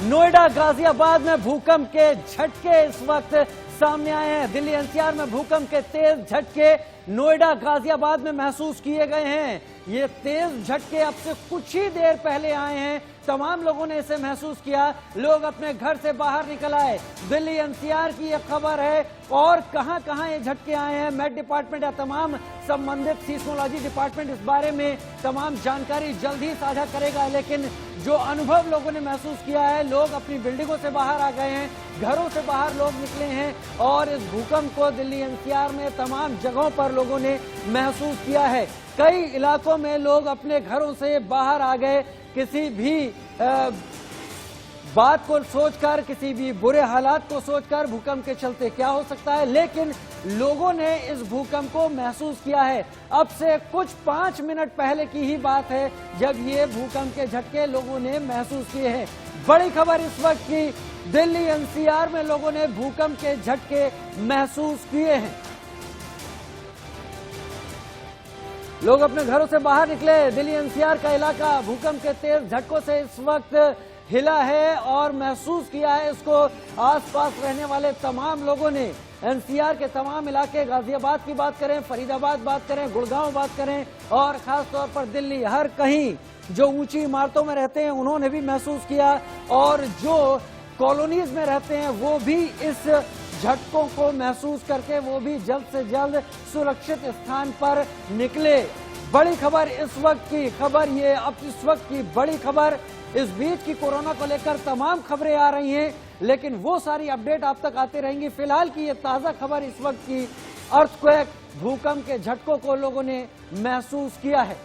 नोएडा गाजियाबाद में भूकंप के झटके इस वक्त सामने आए हैं। दिल्ली एनसीआर में भूकंप के तेज झटके नोएडा गाजियाबाद में महसूस किए गए हैं। ये तेज झटके अब से कुछ ही देर पहले आए हैं। तमाम लोगों ने इसे महसूस किया, लोग अपने घर से बाहर निकल आए। दिल्ली एनसीआर की यह खबर है। और कहां ये झटके आए हैं, मेट डिपार्टमेंट या तमाम संबंधित सीस्मोलॉजी डिपार्टमेंट इस बारे में तमाम जानकारी जल्द ही साझा करेगा। लेकिन जो अनुभव लोगों ने महसूस किया है, लोग अपनी बिल्डिंगों से बाहर आ गए हैं, घरों से बाहर लोग निकले हैं और इस भूकंप को दिल्ली एनसीआर में तमाम जगहों पर लोगों ने महसूस किया है। कई इलाकों में लोग अपने घरों से बाहर आ गए, किसी भी बात को सोचकर, किसी भी बुरे हालात को सोचकर भूकंप के चलते क्या हो सकता है, लेकिन लोगों ने इस भूकंप को महसूस किया है। अब से कुछ 5 मिनट पहले की ही बात है जब ये भूकंप के झटके लोगों ने महसूस किए हैं। बड़ी खबर इस वक्त की, दिल्ली एनसीआर में लोगों ने भूकंप के झटके महसूस किए हैं। लोग अपने घरों से बाहर निकले। दिल्ली एनसीआर का इलाका भूकंप के तेज झटकों से इस वक्त हिला है और महसूस किया है इसको आसपास रहने वाले तमाम लोगों ने। एनसीआर के तमाम इलाके, गाजियाबाद की बात करें, फरीदाबाद बात करें, गुड़गांव बात करें और खास तौर पर दिल्ली, हर कहीं जो ऊंची इमारतों में रहते हैं उन्होंने भी महसूस किया और जो कॉलोनीज में रहते हैं वो भी इस झटकों को महसूस करके वो भी जल्द से जल्द सुरक्षित स्थान पर निकले। बड़ी खबर इस वक्त की खबर ये, अब इस वक्त की बड़ी खबर, इस बीच की कोरोना को लेकर तमाम खबरें आ रही हैं, लेकिन वो सारी अपडेट आप तक आती रहेंगी। फिलहाल की ये ताजा खबर इस वक्त की, अर्थक्वेक, भूकंप के झटकों को लोगों ने महसूस किया है।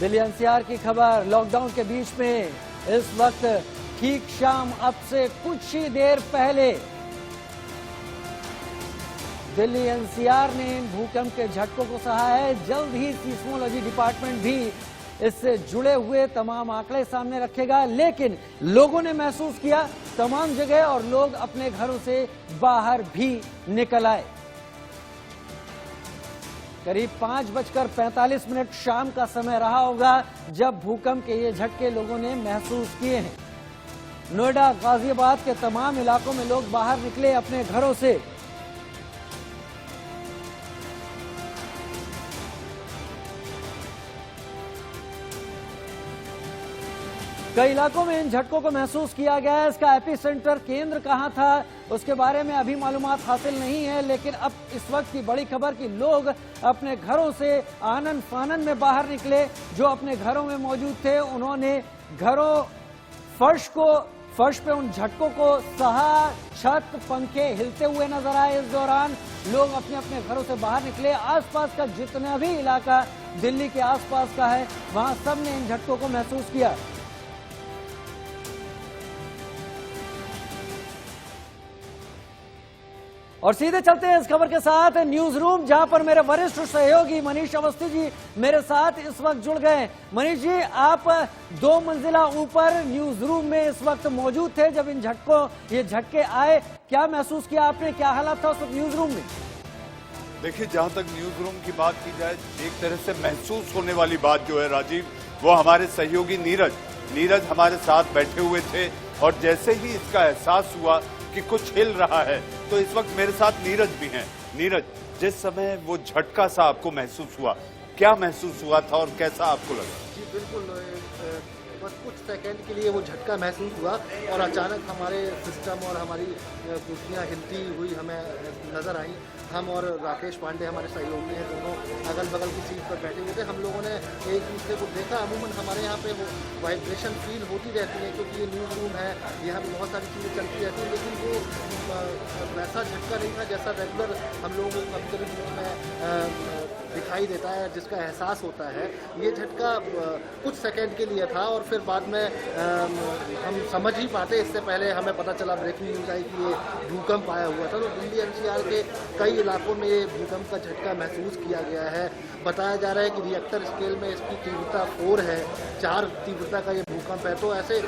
दिल्ली एनसीआर की खबर, लॉकडाउन के बीच में इस वक्त ठीक शाम अब से कुछ ही देर पहले दिल्ली एनसीआर ने इन भूकंप के झटकों को सहा है। जल्द ही सीस्मोलॉजी डिपार्टमेंट भी इससे जुड़े हुए तमाम आंकड़े सामने रखेगा, लेकिन लोगों ने महसूस किया तमाम जगह और लोग अपने घरों से बाहर भी निकल आए। करीब 5:45 शाम का समय रहा होगा जब भूकंप के ये झटके लोगों ने महसूस किए हैं। नोएडा, गाजियाबाद के तमाम इलाकों में लोग बाहर निकले अपने घरों से। कई इलाकों में इन झटकों को महसूस किया गया है। इसका एपिसेंटर केंद्र कहां था उसके बारे में अभी मालूमात हासिल नहीं है, लेकिन अब इस वक्त की बड़ी खबर कि लोग अपने घरों से आनन फानन में बाहर निकले। जो अपने घरों में मौजूद थे उन्होंने घरों फर्श पे उन झटकों को सहा। छत, पंखे हिलते हुए नजर आए। इस दौरान लोग अपने अपने घरों से बाहर निकले। आसपास का जितना भी इलाका दिल्ली के आसपास का है वहां सब ने इन झटकों को महसूस किया। और सीधे चलते हैं इस खबर के साथ न्यूज रूम, जहां पर मेरे वरिष्ठ सहयोगी मनीष अवस्थी जी मेरे साथ इस वक्त जुड़ गए। मनीष जी, आप 2 मंजिला ऊपर न्यूज रूम में इस वक्त मौजूद थे जब ये झटके आए। क्या महसूस किया आपने, क्या हालात था उस वक्त न्यूज रूम में? देखिए, जहां तक न्यूज रूम की बात की जाए, एक तरह से महसूस होने वाली बात जो है राजीव, वो हमारे सहयोगी नीरज हमारे साथ बैठे हुए थे और जैसे ही इसका एहसास हुआ कि कुछ हिल रहा है तो इस वक्त मेरे साथ नीरज भी हैं। नीरज, जिस समय वो झटका सा आपको महसूस हुआ, क्या महसूस हुआ था और कैसा आपको लगा? जी बिल्कुल, बस कुछ सेकंड के लिए वो झटका महसूस हुआ और अचानक हमारे सिस्टम और हमारी कुर्सियाँ हिलती हुई हमें नजर आई। हम और राकेश पांडे हमारे सहयोगी हैं, दोनों अगल बगल की सीट पर बैठे हुए थे। हम लोगों ने एक दूसरे को देखा। अमूमन हमारे यहाँ पे वो वाइब्रेशन फील होती रहती है क्योंकि ये न्यूज़ रूम है, यहाँ पे बहुत सारी चीज़ें चलती रहती हैं, लेकिन वो वैसा झटका नहीं था जैसा रेगुलर हम लोगों को कभी कभी न्यूज़ में दिखाई देता है, जिसका एहसास होता है। ये झटका कुछ सेकंड के लिए था और फिर बाद में हम समझ ही पाते। इससे पहले हमें पता चला, ब्रेकिंग न्यूज़ आई कि ये भूकंप आया हुआ था। तो दिल्ली एनसीआर के कई इलाकों में ये भूकंप का झटका महसूस किया गया है। बताया जा रहा है कि रिएक्टर स्केल में इसकी तीव्रता 4 है, 4 तीव्रता का ये भूकंप है। तो ऐसे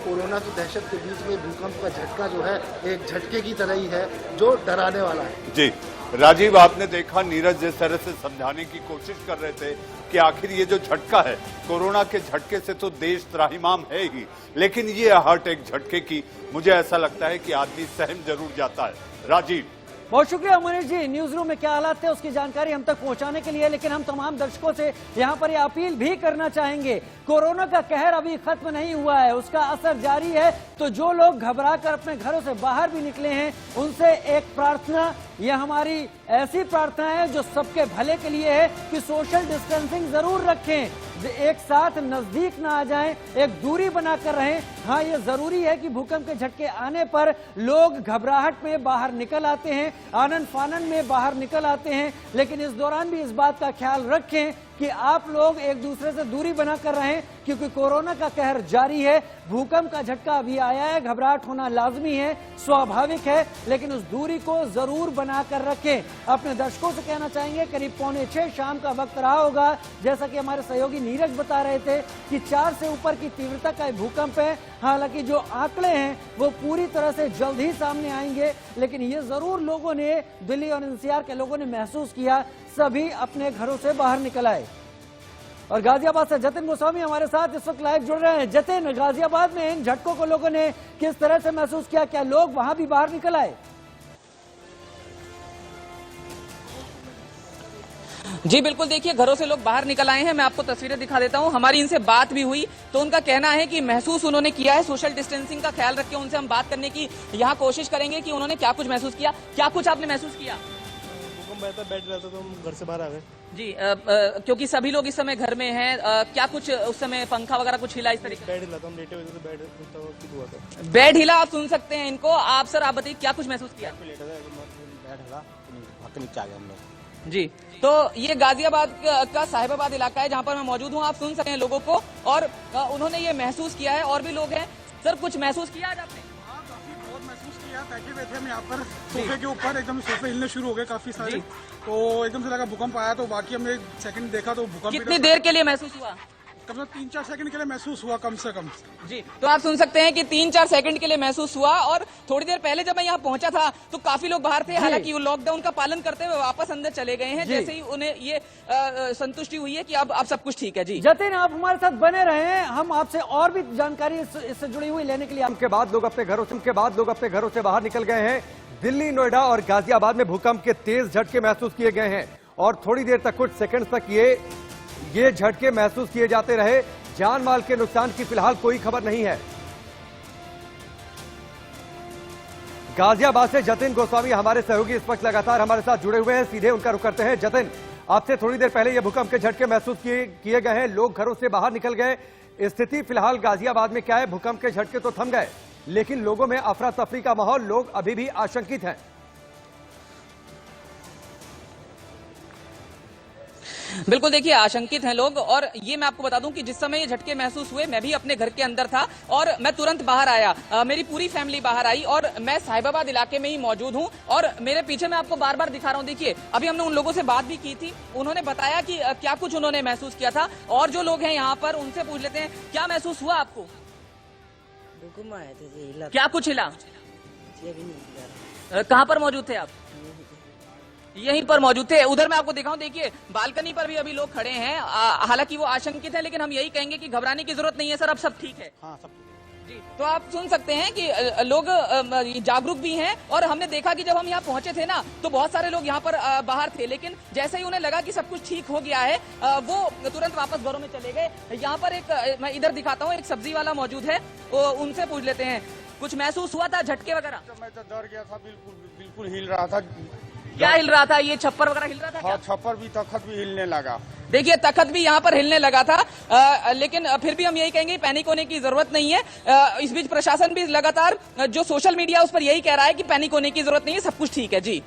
कोरोना की दहशत के बीच में भूकंप का झटका जो है एक झटके की तरह ही है जो डराने वाला है। जी, राजीव, आपने देखा नीरज जिस तरह से समझाने की कोशिश कर रहे थे कि आखिर ये जो झटका है, कोरोना के झटके से तो देश त्राहिमाम है ही, लेकिन ये हार्ट एक झटके की मुझे ऐसा लगता है कि आदमी सहम जरूर जाता है। राजीव, बहुत शुक्रिया मनीष जी, न्यूज रूम में क्या हालात थे उसकी जानकारी हम तक पहुंचाने के लिए। लेकिन हम तमाम दर्शकों से यहां पर ये अपील भी करना चाहेंगे, कोरोना का कहर अभी खत्म नहीं हुआ है, उसका असर जारी है। तो जो लोग घबरा कर अपने घरों से बाहर भी निकले हैं, उनसे एक प्रार्थना, ये हमारी ऐसी प्रार्थना है जो सबके भले के लिए है कि सोशल डिस्टेंसिंग जरूर रखें, एक साथ नजदीक ना आ जाएं, एक दूरी बनाकर रहें। हाँ, ये जरूरी है कि भूकंप के झटके आने पर लोग घबराहट में बाहर निकल आते हैं, आनंद फानन में बाहर निकल आते हैं, लेकिन इस दौरान भी इस बात का ख्याल रखें कि आप लोग एक दूसरे से दूरी बनाकर रहें, क्योंकि कोरोना का कहर जारी है। भूकंप का झटका अभी आया है, घबराहट होना लाजमी है, स्वाभाविक है, लेकिन उस दूरी को जरूर बनाकर रखें। अपने दर्शकों से कहना चाहेंगे, करीब 5:45 शाम का वक्त रहा होगा, जैसा कि हमारे सहयोगी नीरज बता रहे थे कि 4 से ऊपर की तीव्रता का भूकंप है। हालांकि जो आंकड़े हैं वो पूरी तरह से जल्द ही सामने आएंगे, लेकिन ये जरूर लोगों ने, दिल्ली और एनसीआर के लोगों ने महसूस किया, सभी अपने घरों से बाहर निकल आए। और गाजियाबाद से जतिन गोस्वामी हमारे साथ इस वक्त लाइव जुड़ रहे हैं। जतिन, गाजियाबाद में इन झटकों को लोगों ने किस तरह से महसूस किया, क्या लोग वहां भी बाहर निकल आए? जी बिल्कुल, देखिए घरों से लोग बाहर निकल आए हैं। मैं आपको तस्वीरें दिखा देता हूं। हमारी इनसे बात भी हुई तो उनका कहना है कि महसूस उन्होंने किया है, सोशल डिस्टेंसिंग का ख्याल रख के उनसे हम बात करने की यहाँ कोशिश करेंगे कि उन्होंने क्या कुछ महसूस किया। क्या कुछ आपने महसूस किया? बैठ रहा था तो हम घर से बाहर आ गए जी। क्योंकि सभी लोग इस समय घर में हैं, क्या कुछ उस समय पंखा वगैरह कुछ हिला इस तरीके? बेड हिला था, हम लेटे हुए थे तो बेड हुआ था। बेड हिला, आप सुन सकते हैं इनको। आप सर, आप बताइए क्या कुछ महसूस किया? लेटा था, बेड हिला, नीचे आ गए हम लोग। जी, तो ये गाजियाबाद का साहिबाबाद इलाका है जहाँ पर मैं मौजूद हूँ। आप सुन सकते हैं लोगों को, और उन्होंने ये महसूस किया है। और भी लोग हैं। सर, कुछ महसूस किया आज आपने? बहुत महसूस किया। बैठे हुए थे हम यहाँ पर सोफे के ऊपर, एकदम सोफे हिलने शुरू हो गए काफी सारे, तो एकदम से लगा भूकंप आया। तो बाकी हमने 1 सेकंड देखा तो भूकंप कितनी देर के लिए महसूस हुआ? कम से कम 3-4 सेकंड के लिए महसूस हुआ, कम से कम। जी, तो आप सुन सकते हैं कि 3-4 सेकंड के लिए महसूस हुआ। और थोड़ी देर पहले जब मैं यहाँ पहुंचा था तो काफी लोग बाहर थे, हालांकि वो लॉकडाउन का पालन करते हुए वापस अंदर चले गए हैं, जैसे ही उन्हें ये संतुष्टि हुई है कि अब सब कुछ ठीक है। जी जतिन, आप हमारे साथ बने रहे, हम आपसे और भी जानकारी इससे जुड़ी हुई लेने के लिए। के बाद लोग अपने घरों से बाहर निकल गए हैं। दिल्ली, नोएडा और गाजियाबाद में भूकंप के तेज झटके महसूस किए गए हैं और थोड़ी देर तक, कुछ सेकंड तक ये झटके महसूस किए जाते रहे। जान माल के नुकसान की फिलहाल कोई खबर नहीं है। गाजियाबाद से जतिन गोस्वामी हमारे सहयोगी इस वक्त लगातार हमारे साथ जुड़े हुए हैं, सीधे उनका रुख करते हैं। जतिन, आपसे थोड़ी देर पहले ये भूकंप के झटके महसूस किए गए हैं, लोग घरों से बाहर निकल गए। स्थिति फिलहाल गाजियाबाद में क्या है? भूकंप के झटके तो थम गए, लेकिन लोगों में अफरा तफरी का माहौल, लोग अभी भी आशंकित हैं। बिल्कुल, देखिए आशंकित हैं लोग। और ये मैं आपको बता दूं कि जिस समय ये झटके महसूस हुए, मैं भी अपने घर के अंदर था और मैं तुरंत बाहर आया। मेरी पूरी फैमिली बाहर आई और मैं साहिबाबाद इलाके में ही मौजूद हूं। और मेरे पीछे मैं आपको बार बार दिखा रहा हूं, देखिए अभी हमने उन लोगों से बात भी की थी, उन्होंने बताया कि क्या कुछ उन्होंने महसूस किया था। और जो लोग हैं यहाँ पर, उनसे पूछ लेते हैं, क्या महसूस हुआ आपको? क्या कुछ हिला? कहाँ पर मौजूद थे आप? यहीं पर मौजूद थे। उधर मैं आपको दिखाऊं, देखिए बालकनी पर भी अभी लोग खड़े हैं। हालांकि वो आशंकित हैं, लेकिन हम यही कहेंगे कि घबराने की जरूरत नहीं है सर, अब सब ठीक है। हाँ, सब जी, तो आप सुन सकते हैं कि लोग जागरूक भी हैं। और हमने देखा कि जब हम यहाँ पहुंचे थे ना, तो बहुत सारे लोग यहाँ पर बाहर थे, लेकिन जैसे ही उन्हें लगा कि सब कुछ ठीक हो गया है, वो तुरंत वापस घरों में चले गए। यहाँ पर एक, मैं इधर दिखाता हूँ, एक सब्जी वाला मौजूद है, उनसे पूछ लेते हैं, कुछ महसूस हुआ था झटके वगैरह? मैं तो डर गया था, बिल्कुल हिल रहा था। क्या हिल रहा था? ये छप्पर वगैरह हिल रहा था? हाँ, छप्पर भी, तख्त भी हिलने लगा। देखिए, तख्त भी यहाँ पर हिलने लगा था। लेकिन फिर भी हम यही कहेंगे, पैनिक होने की जरूरत नहीं है। इस बीच प्रशासन भी लगातार, जो सोशल मीडिया उस पर यही कह रहा है कि पैनिक होने की जरूरत नहीं है, सब कुछ ठीक है। जी,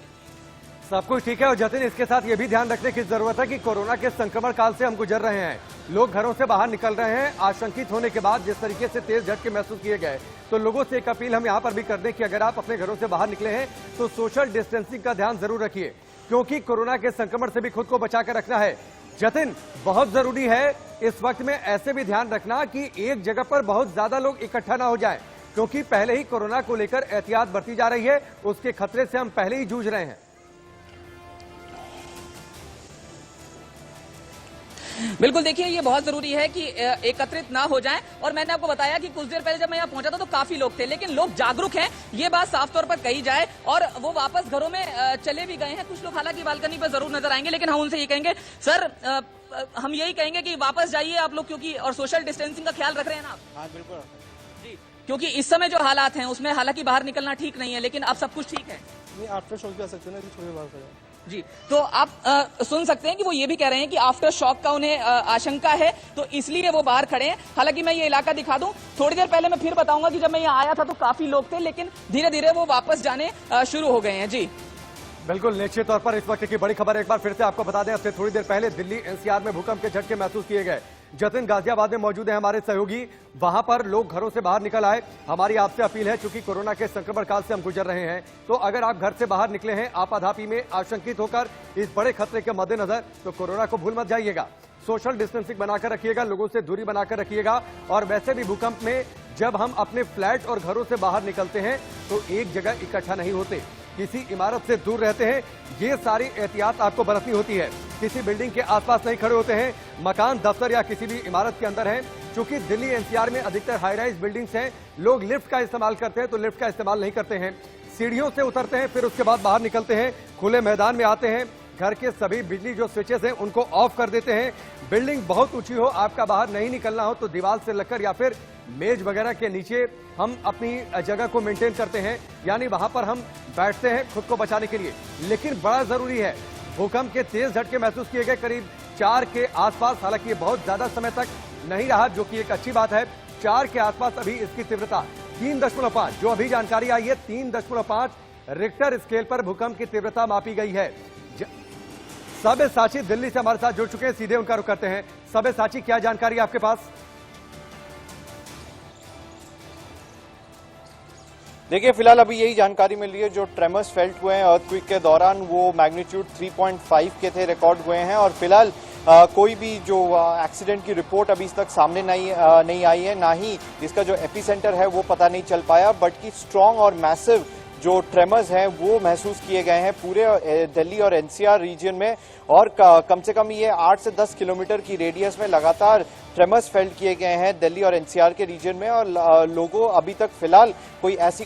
सब कुछ ठीक है। और जतिन, इसके साथ ये भी ध्यान रखने की जरूरत है कि कोरोना के संक्रमण काल से हम गुजर रहे हैं, लोग घरों से बाहर निकल रहे हैं आशंकित होने के बाद। जिस तरीके से तेज झटके महसूस किए गए, तो लोगों से एक अपील हम यहाँ पर भी कर दें कि अगर आप अपने घरों से बाहर निकले हैं तो सोशल डिस्टेंसिंग का ध्यान जरूर रखिए, क्योंकि कोरोना के संक्रमण से भी खुद को बचाकर रखना है। जतिन, बहुत जरूरी है इस वक्त में ऐसे भी ध्यान रखना कि एक जगह पर बहुत ज्यादा लोग इकट्ठा ना हो जाएं, क्योंकि पहले ही कोरोना को लेकर एहतियात बरती जा रही है, उसके खतरे से हम पहले ही जूझ रहे हैं। बिल्कुल देखिए, ये बहुत जरूरी है कि एकत्रित ना हो जाएं। और मैंने आपको बताया कि कुछ देर पहले जब मैं यहाँ पहुंचा था तो काफी लोग थे, लेकिन लोग जागरूक हैं, ये बात साफ तौर पर कही जाए। और वो वापस घरों में चले भी गए हैं। कुछ लोग हालांकि बालकनी पर जरूर नजर आएंगे, लेकिन हम उनसे ये कहेंगे, सर हम यही कहेंगे कि वापस जाइए आप लोग, क्योंकि और सोशल डिस्टेंसिंग का ख्याल रख रहे हैं ना आप? हाँ बिल्कुल जी, क्योंकि इस समय जो हालात हैं उसमें हालांकि बाहर निकलना ठीक नहीं है, लेकिन अब सब कुछ ठीक है। नहीं, आफ्टर शॉक जा सकते हैं ना, थोड़ी बार जी, तो आप सुन सकते हैं कि वो ये भी कह रहे हैं कि आफ्टर शॉक का उन्हें आशंका है, तो इसलिए वो बाहर खड़े हैं। हालांकि मैं ये इलाका दिखा दूं, थोड़ी देर पहले मैं फिर बताऊंगा कि जब मैं यहाँ आया था तो काफी लोग थे, लेकिन धीरे धीरे वो वापस जाने शुरू हो गए हैं। जी बिल्कुल, निश्चित तौर पर इस वक्त की बड़ी खबर एक बार फिर से आपको बता दें। अब से थोड़ी देर पहले दिल्ली एनसीआर में भूकंप के झटके महसूस किए गए। जतिन गाजियाबाद में मौजूद है हमारे सहयोगी, वहां पर लोग घरों से बाहर निकल आए। हमारी आपसे अपील है, चूंकि कोरोना के संक्रमण काल से हम गुजर रहे हैं, तो अगर आप घर से बाहर निकले हैं आपाधापी में आशंकित होकर इस बड़े खतरे के मद्देनजर, तो कोरोना को भूल मत जाइएगा। सोशल डिस्टेंसिंग बनाकर रखिएगा, लोगों से दूरी बनाकर रखिएगा। और वैसे भी भूकंप में जब हम अपने फ्लैट और घरों से बाहर निकलते हैं तो एक जगह इकट्ठा नहीं होते, किसी इमारत से दूर रहते हैं। ये सारी एहतियात आपको बरतनी होती है। किसी बिल्डिंग के आसपास नहीं खड़े होते हैं, मकान, दफ्तर या किसी भी इमारत के अंदर हैं। चूंकि दिल्ली एनसीआर में अधिकतर हाई राइज बिल्डिंग्स हैं, लोग लिफ्ट का इस्तेमाल करते हैं, तो लिफ्ट का इस्तेमाल नहीं करते हैं। सीढ़ियों से उतरते हैं, फिर उसके बाद बाहर निकलते हैं, खुले मैदान में आते हैं, घर के सभी बिजली जो स्विचेस हैं उनको ऑफ कर देते हैं। बिल्डिंग बहुत ऊंची हो, आपका बाहर नहीं निकलना हो, तो दीवार से लगकर या फिर मेज वगैरह के नीचे हम अपनी जगह को मेंटेन करते हैं, यानी वहां पर हम बैठते हैं खुद को बचाने के लिए। लेकिन बड़ा जरूरी है, भूकंप के तेज झटके महसूस किए गए करीब 4 के आसपास। हालांकि ये बहुत ज्यादा समय तक नहीं रहा, जो कि एक अच्छी बात है। 4 के आसपास अभी इसकी तीव्रता 3.5, जो अभी जानकारी आई है 3.5 रिक्टर स्केल पर भूकंप की तीव्रता मापी गई है। सब्यसाची दिल्ली से हमारे साथ जुड़ चुके हैं, सीधे उनका रुख करते हैं। सब्यसाची, क्या जानकारी आपके पास? देखिए, फिलहाल अभी यही जानकारी मिल रही है, जो ट्रेमर्स फेल्ट हुए हैं अर्थक्वेक के दौरान वो मैग्नीट्यूड 3.5 के थे, रिकॉर्ड हुए हैं। और फिलहाल कोई भी जो एक्सीडेंट की रिपोर्ट अभी तक सामने नहीं आई है, ना ही इसका जो एपिसेंटर है वो पता नहीं चल पाया, बट कि स्ट्रॉन्ग और मैसिव जो ट्रेमर्स हैं वो महसूस किए गए हैं पूरे दिल्ली और एनसीआर रीजन में। और कम से कम ये 8 से 10 किलोमीटर की रेडियस में लगातार ट्रेमर्स फेल्ट किए गए हैं दिल्ली और एनसीआर के रीजन में। और लोगों अभी तक फिलहाल कोई ऐसी